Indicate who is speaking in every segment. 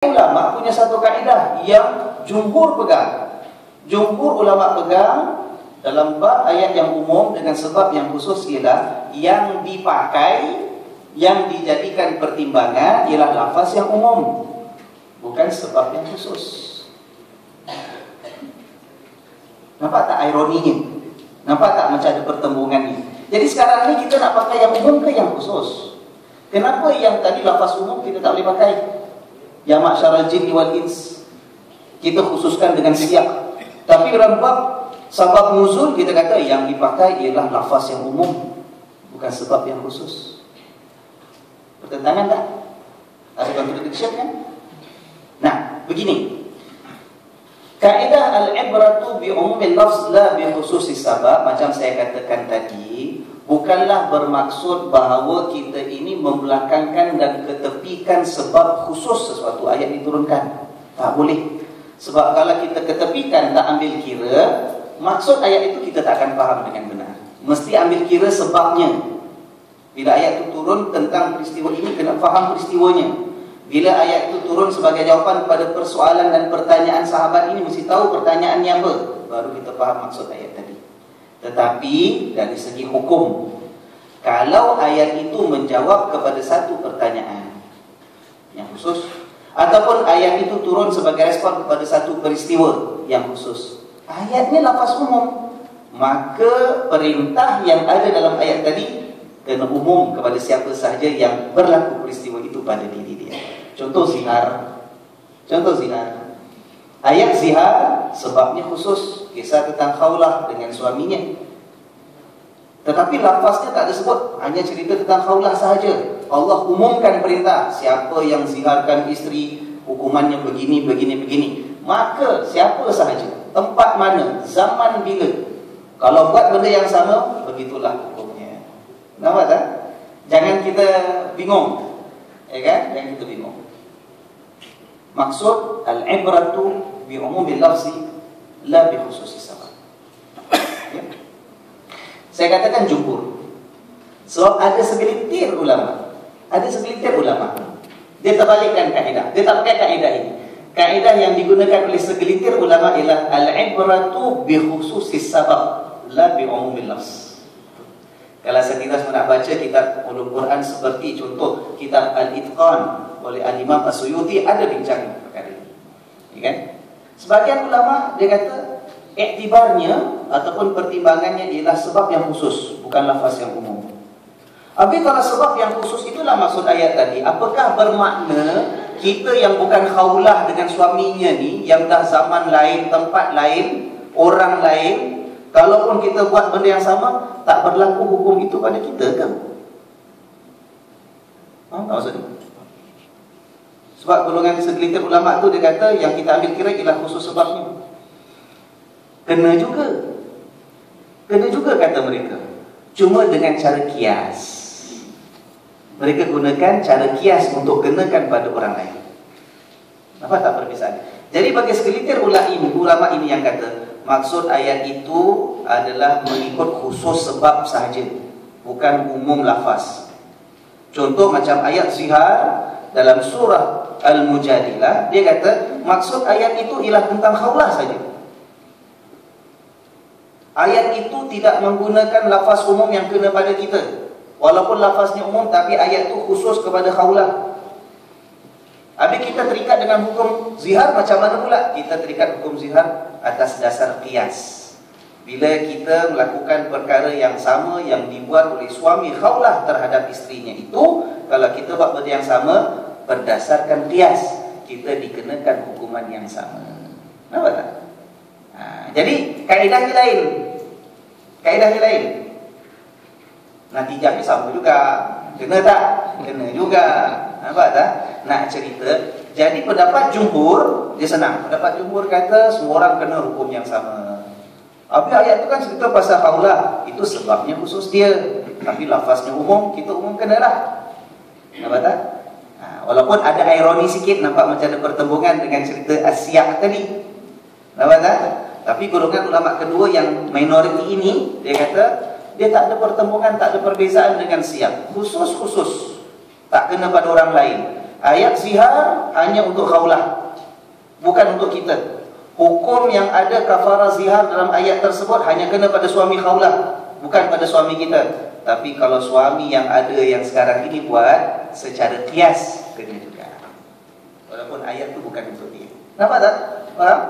Speaker 1: Ulama punya satu kaedah yang jumhur pegang. Jumhur ulama pegang dalam bab ayat yang umum dengan sebab yang khusus ialah yang dipakai, yang dijadikan pertimbangan ialah lafaz yang umum, bukan sebab yang khusus. Nampak tak ironinya? Nampak tak macam ada pertembungannya? Jadi sekarang ni kita nak pakai yang umum ke yang khusus? Kenapa yang tadi lafaz umum kita tak boleh pakai? Ya ma'syaral jinni wal ins, kita khususkan dengan siap. Tapi dalam bab sebab nuzul kita kata yang dipakai ialah lafaz yang umum, bukan sebab yang khusus. Pertentangan tak? Ada contradiction kan? Nah, begini. Kaedah al-ibratu bi umumil lafz la bi khususis sabab, macam saya katakan tadi, bukanlah bermaksud bahawa kita ini membelakangkan dan ketepikan sebab khusus sesuatu ayat diturunkan. Tak boleh. Sebab kalau kita ketepikan, tak ambil kira, maksud ayat itu kita tak akan faham dengan benar. Mesti ambil kira sebabnya. Bila ayat itu turun tentang peristiwa ini, kena faham peristiwanya. Bila ayat itu turun sebagai jawapan kepada persoalan dan pertanyaan sahabat ini, mesti tahu pertanyaannya apa, baru kita faham maksud ayat tadi. Tetapi dari segi hukum, kalau ayat itu menjawab kepada satu pertanyaan yang khusus, ataupun ayat itu turun sebagai respon kepada satu peristiwa yang khusus, ayatnya lafaz umum, maka perintah yang ada dalam ayat tadi kena umum kepada siapa sahaja yang berlaku peristiwa itu pada diri dia. Contoh zihar. Contoh zihar. Ayat zihar sebabnya khusus, kisah tentang Khawlah dengan suaminya. Tetapi lafaznya tak disebut, hanya cerita tentang Khawlah sahaja. Allah umumkan perintah, siapa yang ziharkan isteri, hukumannya begini, begini, begini. Maka siapa sahaja, tempat mana, zaman bila, kalau buat benda yang sama, begitulah hukumnya. Nampak tak? Jangan kita bingung, ya kan? Jangan kita bingung. Maksud al-ibratu bi umumil lafzi la bi khususis sabab. Ya. Saya katakan jumhur. Sebab ada segelintir ulama, dia terbalikkan kaedah. Dia tak pakai kaedah ini. Kaedah yang digunakan oleh segelintir ulama ialah al-ibratu bi khususis sabab la bi umumil lafz. Kalau sekiranya nak baca kitab ulum Quran seperti contoh kitab Al-Itqan oleh Al-Imam As-Suyuti, ada bincang perkara ini. Ya kan? Sebagian ulama dia kata iktibarnya ataupun pertimbangannya ialah sebab yang khusus, bukan lafaz yang umum. Tapi kalau sebab yang khusus itulah maksud ayat tadi, apakah bermakna kita yang bukan Khawlah dengan suaminya ni, yang dah zaman lain, tempat lain, orang lain, kalaupun kita buat benda yang sama, tak berlaku hukum itu pada kita ke? Faham tak maksudnya? Sebab golongan segelintir ulama tu dia kata yang kita ambil kira ialah khusus sebabnya. Kena juga kata mereka, cuma dengan cara kias. Mereka gunakan cara kias untuk kenakan pada orang lain. Apa tak perbezaan? Jadi bagi segelintir ulama ini yang kata maksud ayat itu adalah mengikut khusus sebab sahaja, bukan umum lafaz. Contoh macam ayat zihar dalam surah Al-Mujadilah, dia kata maksud ayat itu ialah tentang Khawlah saja. Ayat itu tidak menggunakan lafaz umum yang kena pada kita. Walaupun lafaznya umum, tapi ayat itu khusus kepada Khawlah. Habis kita terikat dengan hukum zihar macam mana pula? Kita terikat hukum zihar atas dasar qiyas. Bila kita melakukan perkara yang sama yang dibuat oleh suami Khawlah terhadap isterinya itu, kalau kita buat benda yang sama berdasarkan qiyas, kita dikenakan hukuman yang sama. Nampak tak? Jadi kaedahnya lain. Kaedahnya lain. Natijahnya sama juga. Kena tak? Kena juga. Nampak tak? Nak cerita, jadi pendapat jumhur dia senang. Pendapat jumhur kata semua orang kena hukum yang sama. Tapi ayat itu kan cerita pasal Khawlah, itu sebabnya khusus dia. Tapi lafaznya umum, kita umum kenalah. Nampak tak? Walaupun ada ironi sikit, nampak macam ada pertembungan dengan cerita Asyah tadi. Nampak tak? Tapi golongan ulama kedua yang minoriti ini, dia kata dia tak ada pertembungan, tak ada perbezaan dengan siap. Khusus tak kena pada orang lain. Ayat zihar hanya untuk khaulah, bukan untuk kita. Hukum yang ada kafarah zihar dalam ayat tersebut hanya kena pada suami khaulah, bukan pada suami kita. Tapi kalau suami yang ada yang sekarang ini buat secara kias, kena juga. Walaupun ayat itu bukan untuk dia. Nampak tak? Faham?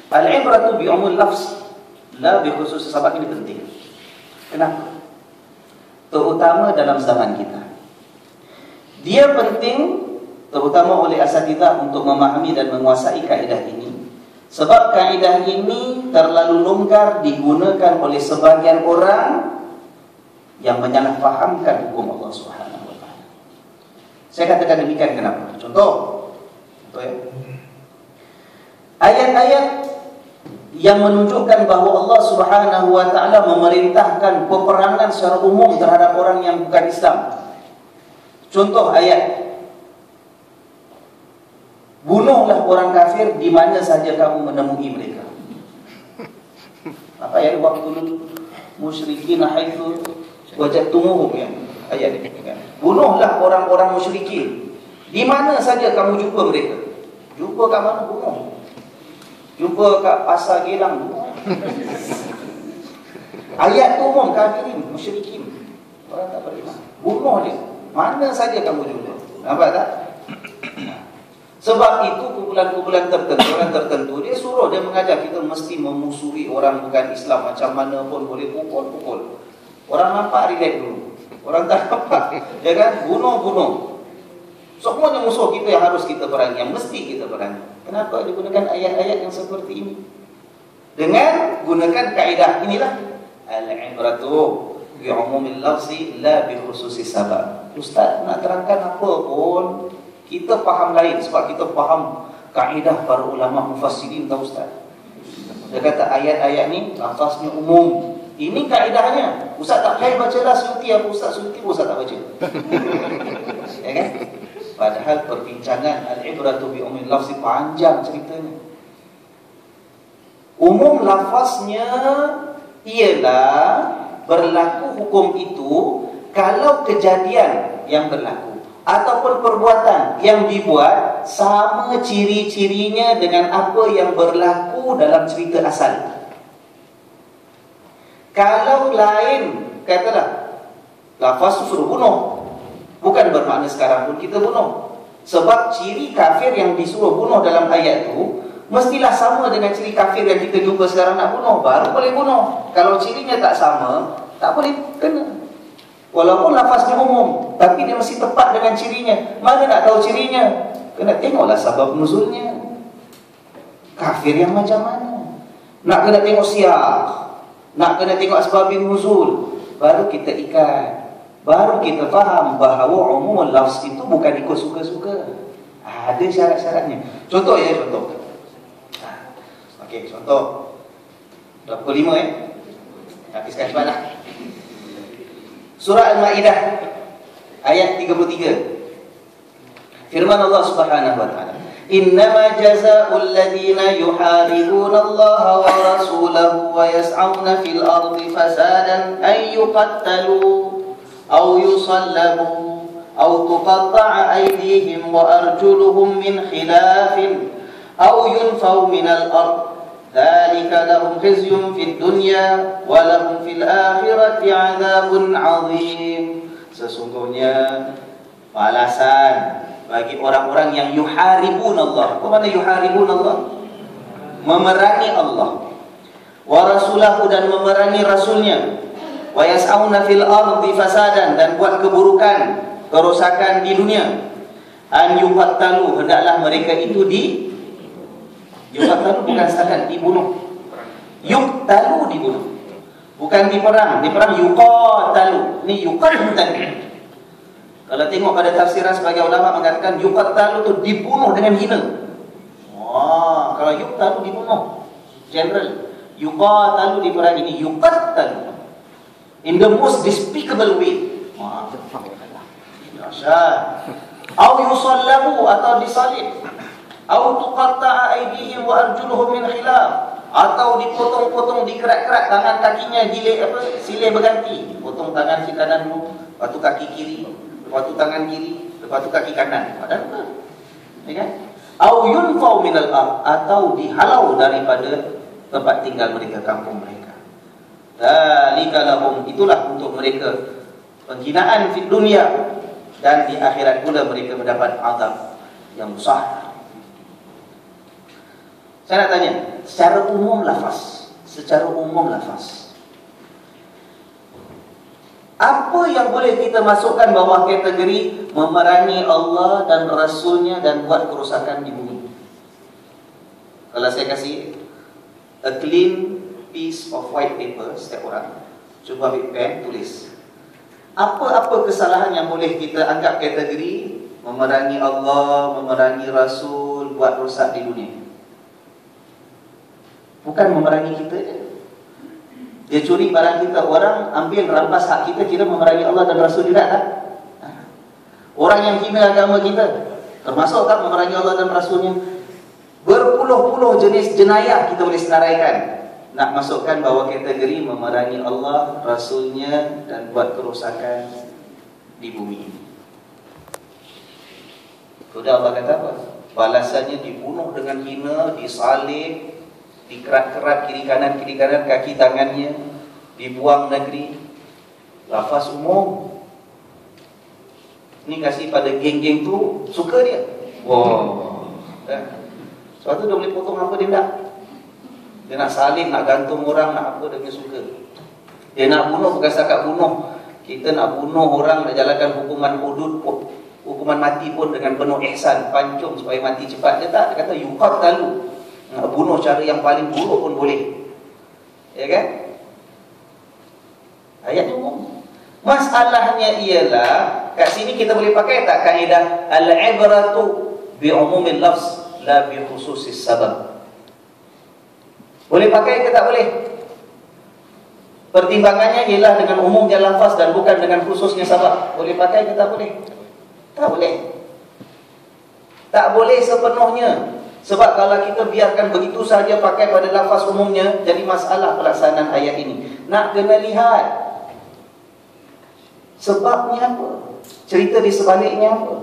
Speaker 1: Al-ibratu bi'umul lafz la bi khusus sabab. Ini penting. Kenapa? Terutama dalam zaman kita. Dia penting terutama oleh asatidzah untuk memahami dan menguasai kaedah ini. Sebab kaedah ini terlalu longgar digunakan oleh sebagian orang yang menyalahfahamkan hukum Allah Subhanahu wa taala. Saya katakan demikian kenapa? Contoh ya. Ayat-ayat yang menunjukkan bahawa Allah Subhanahu wa taala memerintahkan peperangan secara umum terhadap orang yang bukan Islam. Contoh ayat, bunuhlah orang kafir di mana saja kamu menemui mereka. Apa ya, waqtul musyrikin haitsu wajadtumuhum, ya. Ayat ini kan. Bunuhlah orang-orang musyrikin di mana saja kamu jumpa mereka. Jumpa kat mana bunuh. Jumpa kat pasar Gelang bunuh. Ayat tu umum, kafirin, musyrikin. Orang tak beriman. Bunuh dia. Mana saja kamu jumpa. Nampak tak? Sebab itu kumpulan-kumpulan tertentu, orang tertentu, dia suruh, dia mengajar kita mesti memusuhi orang bukan Islam. Macam mana pun boleh pukul-pukul. Orang nampak relax dulu. Orang tak nampak, ya kan? Bunuh-bunuh. Semuanya musuh kita yang harus kita perangi, yang mesti kita perangi. Kenapa digunakan ayat-ayat yang seperti ini? Dengan gunakan kaedah inilah al-ibratu bi'umumil lafzi la bi khususi sabab. Ustaz nak terangkan apa pun kita faham lain, sebab kita faham kaedah para ulama mufassirin, tahu Ustaz. Dia kata ayat-ayat ni lafaznya umum. Ini kaedahnya. Ustaz tak payah bacalah Suyuti, apa Ustaz Suyuti pun Ustaz tak baca. Ya kan? Padahal perbincangan al-ibratu bi umumil lafzi panjang ceritanya. Umum lafaznya ialah berlaku hukum itu kalau kejadian yang berlaku ataupun perbuatan yang dibuat sama ciri-cirinya dengan apa yang berlaku dalam cerita asal. Kalau lain, katalah lafaz suruh bunuh, bukan bermakna sekarang pun kita bunuh. Sebab ciri kafir yang disuruh bunuh dalam ayat itu mestilah sama dengan ciri kafir yang kita jumpa sekarang nak bunuh, baru boleh bunuh. Kalau cirinya tak sama, tak boleh kena. Walaupun lafaznya umum, tapi dia mesti tepat dengan cirinya. Mana nak tahu cirinya? Kena tengoklah sebab nuzulnya. Kafir yang macam mana? Nak kena tengok siyak, nak kena tengok asbabun nuzul, baru kita ikat, baru kita faham bahawa umumul lafz itu bukan ikut suka-suka. Ada syarat-syaratnya. Contoh ya, contoh. Okey, contoh 25 ya. Habiskan cepat lah. Surah Al-Maidah ayat 33. Firman Allah Subhanahu wa taala, "Innama jazaa'ul ladzina yuharibuna Allah wa rasulahu wa yas'auna fil ardi fasadan ay yuqattalu aw yusallabu aw tuqatta'a aydihim wa arjuluhum min khilafin aw yunfaw minal ard. Dzalika lahum khizyun fid dunya wa lahum fil akhirati 'adzabun 'adzim." Sesungguhnya balasan bagi orang-orang yang yuharibun Allah. Apa makna yuharibun Allah? Memerangi Allah. Wa rasulahu, dan memerangi rasulnya. Wa yas'auna fil ardi fasadan, dan buat keburukan, kerosakan di dunia. An yuqattalu, hendaklah mereka itu yuqtalu bukan setakat dibunuh. Yuqtalu dibunuh. Bukan diperang. Diperang yuqatalu. Ini yuqatalu. Kalau tengok pada tafsiran sebagai ulama mengatakan yuqtalu itu dibunuh dengan hina. Wah, kalau yuqtalu dibunuh. General. Yuqatalu diperang, ini yuqtalu. In the most despicable way. Wah, dahsyat. Au yusallabu, atau disalib. Au tuqatta'a aydihim wa arjuluhum min khilaf, atau dipotong-potong, dikerat-kerat tangan kakinya, silih berganti, potong tangan si kanan dulu, lepas tu kaki kiri, lepas tu tangan kiri, lepas tu kaki kanan. Ada apa? Ya kan? Au yunfau minal ard, atau dihalau daripada tempat tinggal mereka, kampung mereka. Dzalika lahum, itulah untuk mereka penghinaan di dunia, dan di akhirat pula mereka mendapat azab yang besar. Saya nak tanya, secara umum lafaz, apa yang boleh kita masukkan bawah kategori memerangi Allah dan Rasulnya dan buat kerosakan di bumi? Kalau saya kasih a clean piece of white paper, setiap orang cuba ambil pen, tulis apa-apa kesalahan yang boleh kita anggap kategori memerangi Allah, memerangi Rasul, buat rosak di dunia. Bukan memerangi kita je. Dia curi barang kita, orang ambil rampas hak kita, kira memerangi Allah dan Rasul juga tak? Orang yang hina agama kita, termasuk tak memerangi Allah dan Rasulnya? Berpuluh-puluh jenis jenayah kita boleh senaraikan, nak masukkan bahawa kategori memerangi Allah, Rasulnya, dan buat kerosakan di bumi ini. Sudah Allah kata apa? Balasannya dibunuh dengan hina, disalib, dikerat-kerat kiri kanan, kaki tangannya, dibuang negeri. Lafaz umum. Ini kasih pada geng-geng tu, suka dia. Wow. Sebab tu dia boleh potong apa dia nak. Dia nak salib, nak gantung orang, nak apa, dia suka. Dia nak bunuh, bukan setakat bunuh. Kita nak bunuh orang, nak jalankan hukuman hudud, hukuman mati pun dengan penuh ihsan, pancung supaya mati cepat. Dia tak, dia kata yuqatalu. Nak bunuh cara yang paling buruk pun boleh. Ya kan? Ayatnya umum. Masalahnya ialah, kat sini kita boleh pakai tak kaedah al-ibratu bi umumil lafz la bi khususis sabab? Boleh pakai ke tak boleh? Pertimbangannya ialah dengan umumnya lafaz dan bukan dengan khususnya sabab. Boleh pakai ke tak boleh? Tak boleh. Tak boleh sepenuhnya. Sebab kalau kita biarkan begitu saja pakai pada lafaz umumnya, jadi masalah pelaksanaan ayat ini. Nak kena lihat sebabnya apa, cerita di sebaliknya apa.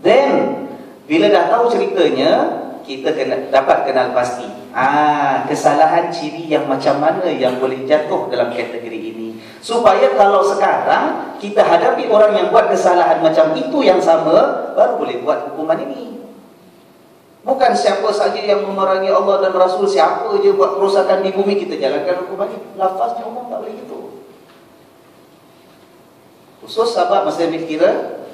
Speaker 1: Then bila dah tahu ceritanya, kita dapat kenal pasti kesalahan ciri yang macam mana yang boleh jatuh dalam kategori ini, supaya kalau sekarang kita hadapi orang yang buat kesalahan macam itu yang sama, baru boleh buat hukuman ini. Bukan siapa saja yang memerangi Allah dan Rasul, siapa je buat kerosakan di bumi, kita jalankan hukuman ini. Lafaznya umum tak boleh gitu. Khusus sahabat masih ambil kira.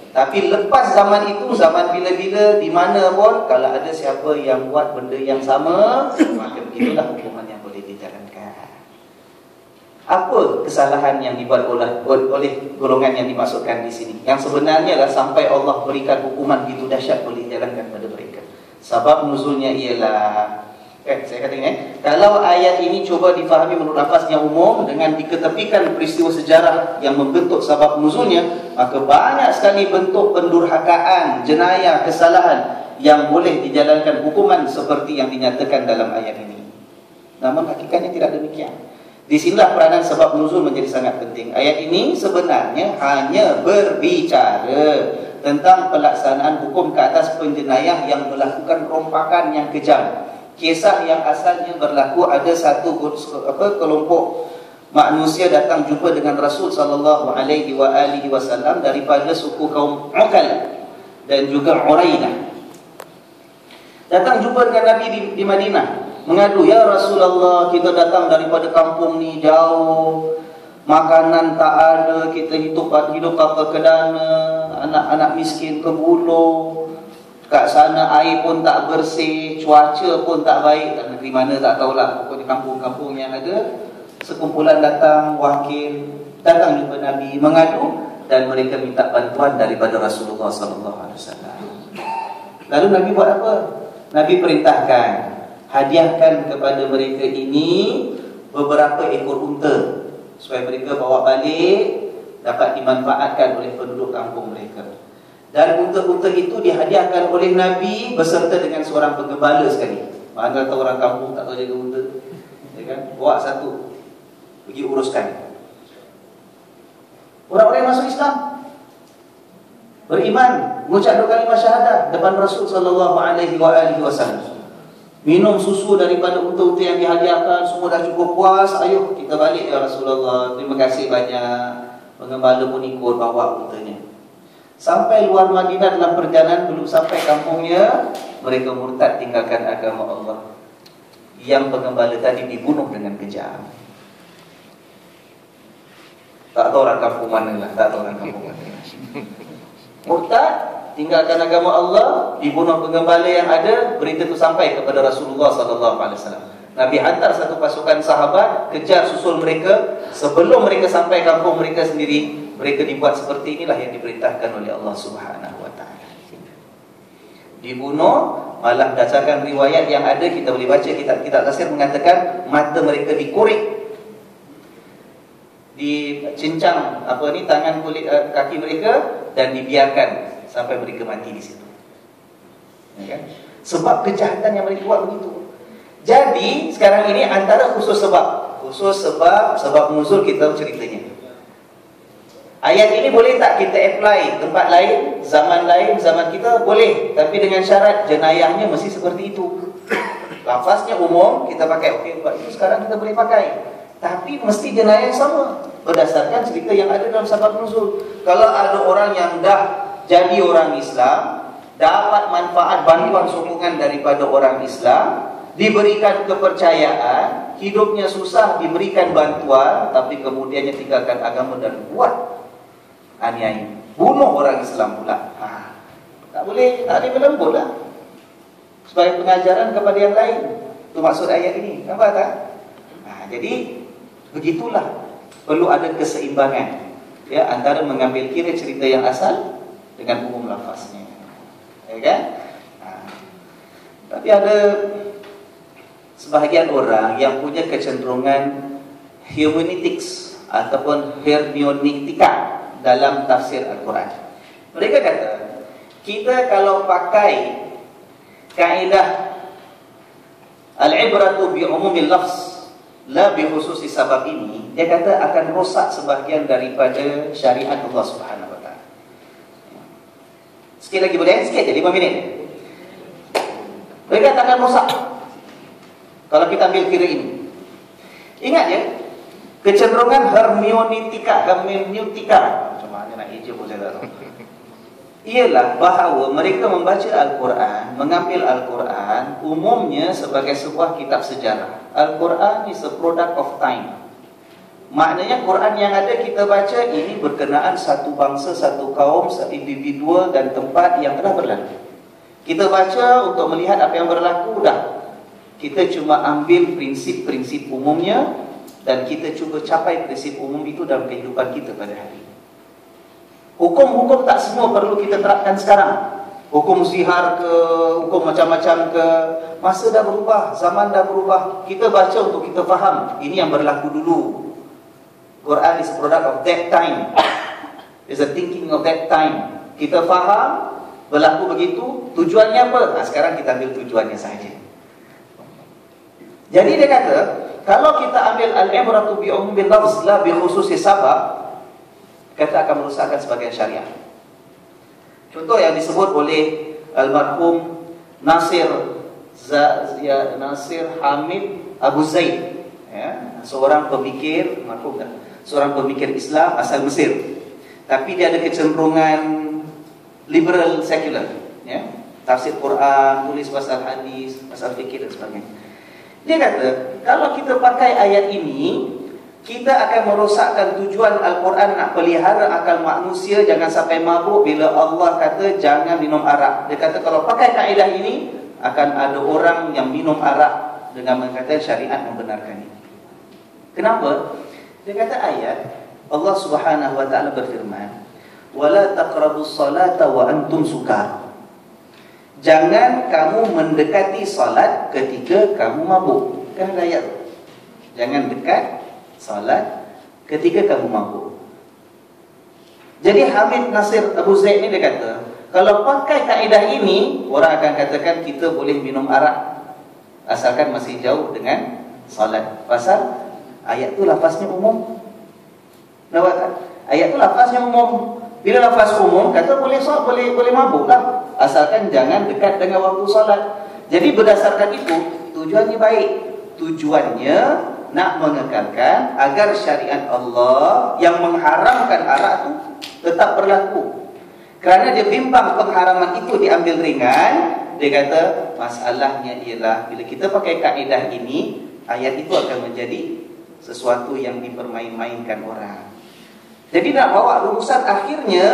Speaker 1: Tapi lepas zaman itu, zaman bila-bila, di mana pun, kalau ada siapa yang buat benda yang sama, maka itulah hukuman yang boleh dijalankan. Apa kesalahan yang dibuat oleh golongan yang dimasukkan di sini, yang sebenarnya lah sampai Allah berikan hukuman begitu dahsyat boleh dijalankan pada mereka? Sebab nuzulnya ialah, saya kata ini, kalau ayat ini cuba difahami menurut lafaznya umum dengan diketepikan peristiwa sejarah yang membentuk sebab nuzulnya, maka banyak sekali bentuk pendurhakaan, jenayah, kesalahan yang boleh dijalankan hukuman seperti yang dinyatakan dalam ayat ini. Namun hakikatnya tidak demikian. Di sinilah peranan sebab nuzul menjadi sangat penting. Ayat ini sebenarnya hanya berbicara tentang pelaksanaan hukum ke atas penjenayah yang melakukan rompakan yang kejam. Kisah yang asalnya berlaku, ada satu kelompok manusia datang jumpa dengan Rasul sallallahu alaihi wasallam daripada suku kaum Uqal dan juga Urainah. Datang jumpa dengan Nabi di Madinah, mengadu, "Ya Rasulullah, kita datang daripada kampung ni jauh, makanan tak ada, kita hidup apa kedana, anak-anak miskin kebuluh, kat sana air pun tak bersih, cuaca pun tak baik." Dan negeri mana tak tahulah, pokoknya kampung-kampung yang ada. Sekumpulan datang, wakil datang jumpa Nabi, mengadu, dan mereka minta bantuan daripada Rasulullah sallallahu alaihi wasallam. Lalu Nabi buat apa? Nabi perintahkan, hadiahkan kepada mereka ini beberapa ekor unta, supaya mereka bawa balik, dapat dimanfaatkan oleh penduduk kampung mereka. Dan unta-unta itu dihadiahkan oleh Nabi beserta dengan seorang penggembala sekali. Mana tahu orang kampung tak tahu jaga unta, ya kan? Bawa satu, pergi uruskan. Orang-orang yang masuk Islam, beriman, mengucap 2 kalimah syahadah depan Rasul sallallahu alaihi wasallam. Minum susu daripada unta-unta yang dihadiahkan, semua dah cukup puas. Ayo kita balik ya Rasulullah. Terima kasih banyak. Pengembala pun ikut bawa untanya. Sampai luar Madinah dalam perjalanan, belum sampai kampungnya, mereka murtad tinggalkan agama Allah. Yang pengembala tadi dibunuh dengan kejam. Tak tahu orang kampung mana lah, tak tahu orang kampung mana. Murtad, tinggalkan agama Allah, dibunuh pengembala yang ada. Berita itu sampai kepada Rasulullah SAW. Nabi hantar satu pasukan sahabat, kejar susul mereka. Sebelum mereka sampai kampung mereka sendiri, mereka dibuat seperti inilah yang diperintahkan oleh Allah Subhanahu Wa Taala. Dibunuh, malah berdasarkan riwayat yang ada, kita boleh baca kitab-kitab tafsir mengatakan mata mereka dikorek, dicincang tangan kulit kaki mereka dan dibiarkan sampai mereka mati di situ. Ya kan? Sebab kejahatan yang mereka buat begitu. Jadi sekarang ini antara khusus sebab nuzul kita ceritanya. Ayat ini boleh tak kita apply tempat lain, zaman kita boleh, tapi dengan syarat jenayahnya mesti seperti itu. Lafaznya umum kita pakai, okey, itu sekarang kita boleh pakai. Tapi mesti jenayah yang sama berdasarkan cerita yang ada dalam sabab nuzul. Kalau ada orang yang dah jadi orang Islam, dapat manfaat bantuan sokongan daripada orang Islam, diberikan kepercayaan, hidupnya susah, diberikan bantuan, tapi kemudiannya tinggalkan agama dan buat aniaya, bunuh orang Islam pula. Tak boleh, tak boleh berlembut lah. Sebagai pengajaran kepada yang lain. Itu maksud ayat ini. Nampak tak? Jadi begitulah, perlu ada keseimbangan ya, antara mengambil kira cerita yang asal dengan umum lafaznya, ya kan? Tapi ada sebahagian orang yang punya kecenderungan hermeneutics ataupun hermeneutika dalam tafsir Al-Quran. Mereka kata, kita kalau pakai kaedah al-ibratu bi umumil lafz la bi khususi sabab ini, dia kata akan rosak sebahagian daripada syariat Allah Subhanahu Wa Taala. Sikit lagi boleh? Sikit je, 5 minit. Mereka akan rosak kalau kita ambil kira ini. Ingat ya, kecenderungan hermeneutika, macam mana nak hijau pun saya tak tahu, ialah bahawa mereka membaca Al-Quran, mengambil Al-Quran umumnya sebagai sebuah kitab sejarah. Al-Quran is a product of time. Maknanya Quran yang ada kita baca ini berkenaan satu bangsa, satu kaum, satu individual dan tempat yang telah berlalu. Kita baca untuk melihat apa yang berlaku, dah. Kita cuma ambil prinsip-prinsip umumnya dan kita cuba capai prinsip umum itu dalam kehidupan kita pada hari ini. Hukum-hukum tak semua perlu kita terapkan sekarang. Hukum zihar ke, hukum macam-macam ke, masa dah berubah, zaman dah berubah. Kita baca untuk kita faham ini yang berlaku dulu. Quran is a product of that time. Is a thinking of that time. Kita faham berlaku begitu, tujuannya apa? Sekarang kita ambil tujuannya saja. Jadi dia kata, kalau kita ambil al-ibratu bi umumil lafz la bi khususi sabab, kata akan merusakkan sebagian syariah. Contoh yang disebut oleh almarhum Nasir Hamid Abu Zaid, ya, seorang pemikir, seorang pemikir Islam asal Mesir. Tapi dia ada kecenderungan liberal sekular, ya, tafsir Quran, tulis pasal hadis, pasal fikir dan sebagainya. Dia kata, kalau kita pakai ayat ini, kita akan merosakkan tujuan Al-Quran nak pelihara akal manusia jangan sampai mabuk bila Allah kata jangan minum arak. Dia kata kalau pakai kaedah ini, akan ada orang yang minum arak dengan mengatakan syariat membenarkan ini. Kenapa? Dia kata ayat Allah Subhanahu Wa Taala berfirman, wala taqrabus salata wa antum sukar. Jangan kamu mendekati salat ketika kamu mabuk. Kan ayat tu. Jangan dekat salat ketika kamu mabuk. Jadi Hamid Nasir Abu Zaid ni dia kata, kalau pakai kaedah ini, orang akan katakan kita boleh minum arak. asalkan masih jauh dengan salat. Pasal ayat tu lafaznya umum. Nampak tak? Ayat tu lafaznya umum. Bila lafaz umum kata boleh mabuk lah, asalkan jangan dekat dengan waktu salat. Jadi berdasarkan itu tujuannya baik. Tujuannya nak menekankan agar syariat Allah yang mengharamkan arak tu tetap berlaku. Kerana dia bimbang pengharaman itu diambil ringan, dia kata masalahnya ialah bila kita pakai kaedah ini, ayat itu akan menjadi sesuatu yang dipermain-mainkan orang. Jadi nak bawa rumusan akhirnya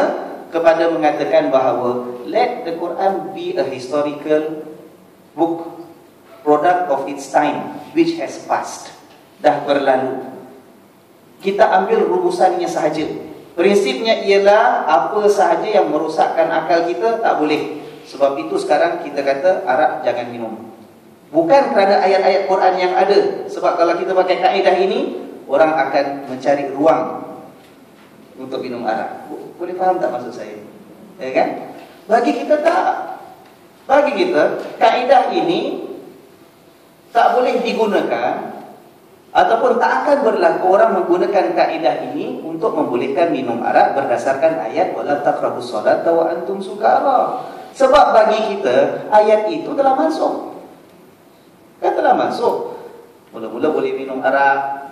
Speaker 1: kepada mengatakan bahawa let the Quran be a historical book, product of its time, which has passed. Dah berlalu. Kita ambil rumusannya sahaja. Prinsipnya ialah apa sahaja yang merosakkan akal kita tak boleh. Sebab itu sekarang kita kata arak jangan minum. Bukan kerana ayat-ayat Quran yang ada. Sebab kalau kita pakai kaedah ini, orang akan mencari ruang untuk minum arak. Boleh faham tak maksud saya? Ya kan? Bagi kita tak. Bagi kita, kaedah ini tak boleh digunakan ataupun tak akan berlaku orang menggunakan kaedah ini untuk membolehkan minum arak berdasarkan ayat wala taqrabus salata wa antum sukara. Sebab bagi kita ayat itu telah masuk. Kan telah masuk. Mula-mula boleh minum arak,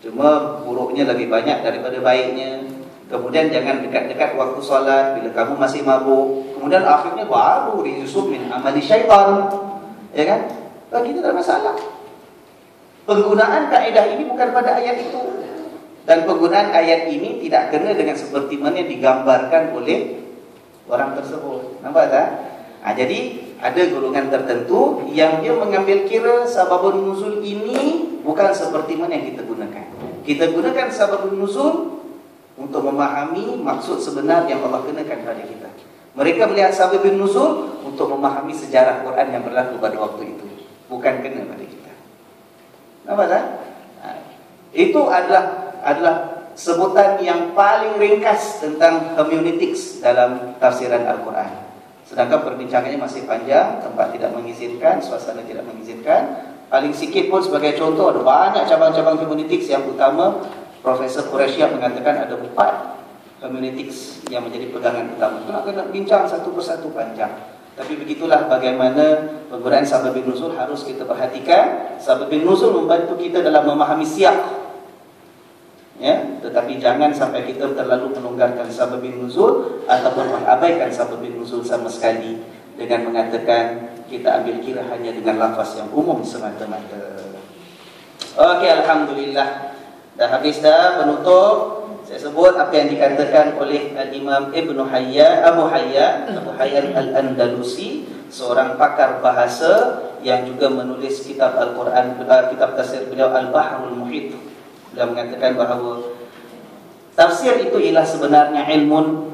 Speaker 1: cuma buruknya lebih banyak daripada baiknya. Kemudian jangan dekat-dekat waktu solat bila kamu masih mabuk. Kemudian akhirnya baru rijsun min amali syaitan. Ya kan? Bagi kita tak ada masalah. Penggunaan kaedah ini bukan pada ayat itu. Dan penggunaan ayat ini tidak kena dengan seperti mana digambarkan oleh orang tersebut. Nampak tak? Jadi ada golongan tertentu yang dia mengambil kira sababun nuzul ini bukan seperti mana yang kita gunakan. Kita gunakan sababun nuzul untuk memahami maksud sebenar yang Allah kenakan pada kita. Mereka melihat sababun nuzul untuk memahami sejarah Quran yang berlaku pada waktu itu. Bukan kena pada kita. Nampak tak? Itu adalah sebutan yang paling ringkas tentang hermeneutics dalam tafsiran Al-Quran. Sedangkan perbincangannya masih panjang, tempat tidak mengizinkan, suasana tidak mengizinkan. Paling sikit pun sebagai contoh, ada banyak cabang-cabang hermeneutics yang utama. Profesor Quraisyah mengatakan ada 4 hermeneutics yang menjadi pegangan utama. Itu nak kena bincang satu persatu panjang. Tapi begitulah bagaimana penggunaan sababin nuzul harus kita perhatikan. Sababin nuzul membantu kita dalam memahami siyak, ya, tetapi jangan sampai kita terlalu melonggarkan sababin nuzul ataupun mengabaikan sababin nuzul sama sekali dengan mengatakan kita ambil kira hanya dengan lafaz yang umum semata-mata. Okey, alhamdulillah. Dah habis dah penutup. Saya sebut apa yang dikatakan oleh Al-Imam Abu Hayyan Al-Andalusi, seorang pakar bahasa yang juga menulis kitab Al-Quran, kitab tafsir beliau Al-Bahrul Muhit. Beliau mengatakan bahawa tafsir itu ialah sebenarnya ilmun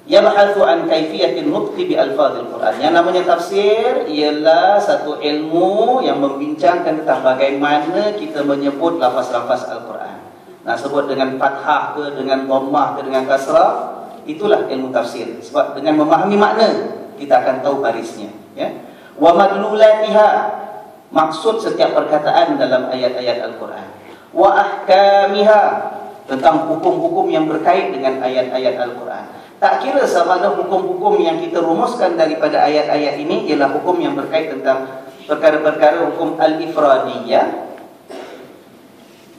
Speaker 1: yabhathu an kaifiyatin nutqi bi alfazil Quran. Yang namanya tafsir ialah satu ilmu yang membincangkan tentang bagaimana kita menyebut lafaz-lafaz Al-Quran. Nak sebut dengan fathah ke, dengan dhammah ke, dengan kasrah, itulah ilmu tafsir. Sebab dengan memahami makna kita akan tahu barisnya, ya. Wa madlulatiha, maksud setiap perkataan dalam ayat-ayat Al-Quran. Wa ahkamiha, tentang hukum-hukum yang berkait dengan ayat-ayat Al-Quran. Tak kira sama ada hukum-hukum yang kita rumuskan daripada ayat-ayat ini ialah hukum yang berkait tentang perkara-perkara hukum al-ifradiyah,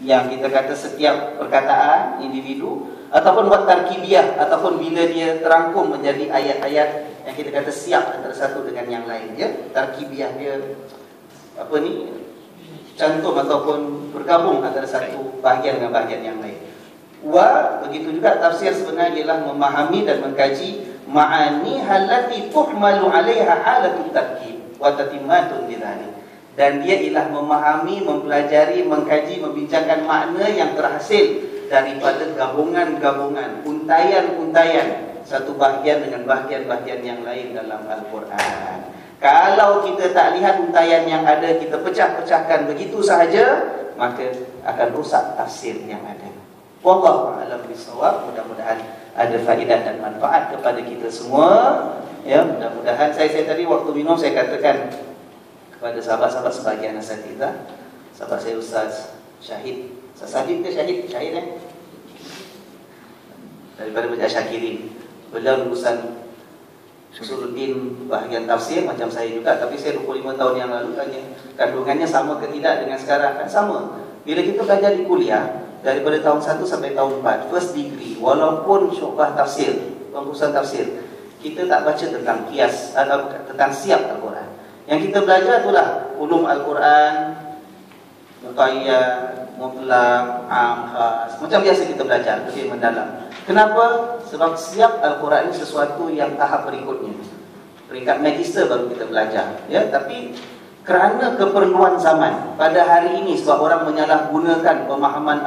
Speaker 1: yang kita kata setiap perkataan individu, ataupun buat tarkibiyah, ataupun bila dia terangkum menjadi ayat-ayat yang kita kata siap antara satu dengan yang lain, ya. Tarkibiyah dia cantum ataupun bergabung antara satu bahagian dengan bahagian yang lain. Begitu juga tafsir sebenarnya ialah memahami dan mengkaji ma'ani halati tuhmalu 'alaiha halatut tarkib wa tatimmatun lidzalik. Dan dia ialah memahami, mempelajari, mengkaji, membincangkan makna yang terhasil daripada gabungan-gabungan, untayan-untayan satu bahagian dengan bahagian-bahagian yang lain dalam Al-Quran. Kalau kita tak lihat untayan yang ada, kita pecah-pecahkan begitu sahaja, maka akan rusak tafsir yang ada. Wallahu a'lam bishawab. Mudah-mudahan ada faedah dan manfaat kepada kita semua. Ya, mudah-mudahan saya tadi waktu minum saya katakan kepada sahabat-sahabat sebagian nasihat kita. Sahabat saya Ustaz Syahid, Ustaz Syahid ke Syahid? Syahid daripada Bajak Syakirin. Beliau lulusan Usuluddin bahagian tafsir macam saya juga, tapi saya 25 tahun yang lalu tanya kandungannya sama ke tidak dengan sekarang? Kan sama. Bila kita belajar di kuliah daripada tahun 1 sampai tahun 4 first degree, walaupun syu'bah tafsir, pengkhususan tafsir, kita tak baca tentang qiyas atau tentang siap Al-Quran. Yang kita belajar itulah ulum Al-Quran, muqayyad, mutlak, am, khas. Macam biasa kita belajar, lebih mendalam. Kenapa? Sebab siap Al-Quran ini sesuatu yang tahap berikutnya. Peringkat magister baru kita belajar. Ya, tapi kerana keperluan zaman pada hari ini, sebab orang menyalahgunakan pemahaman Al-Quran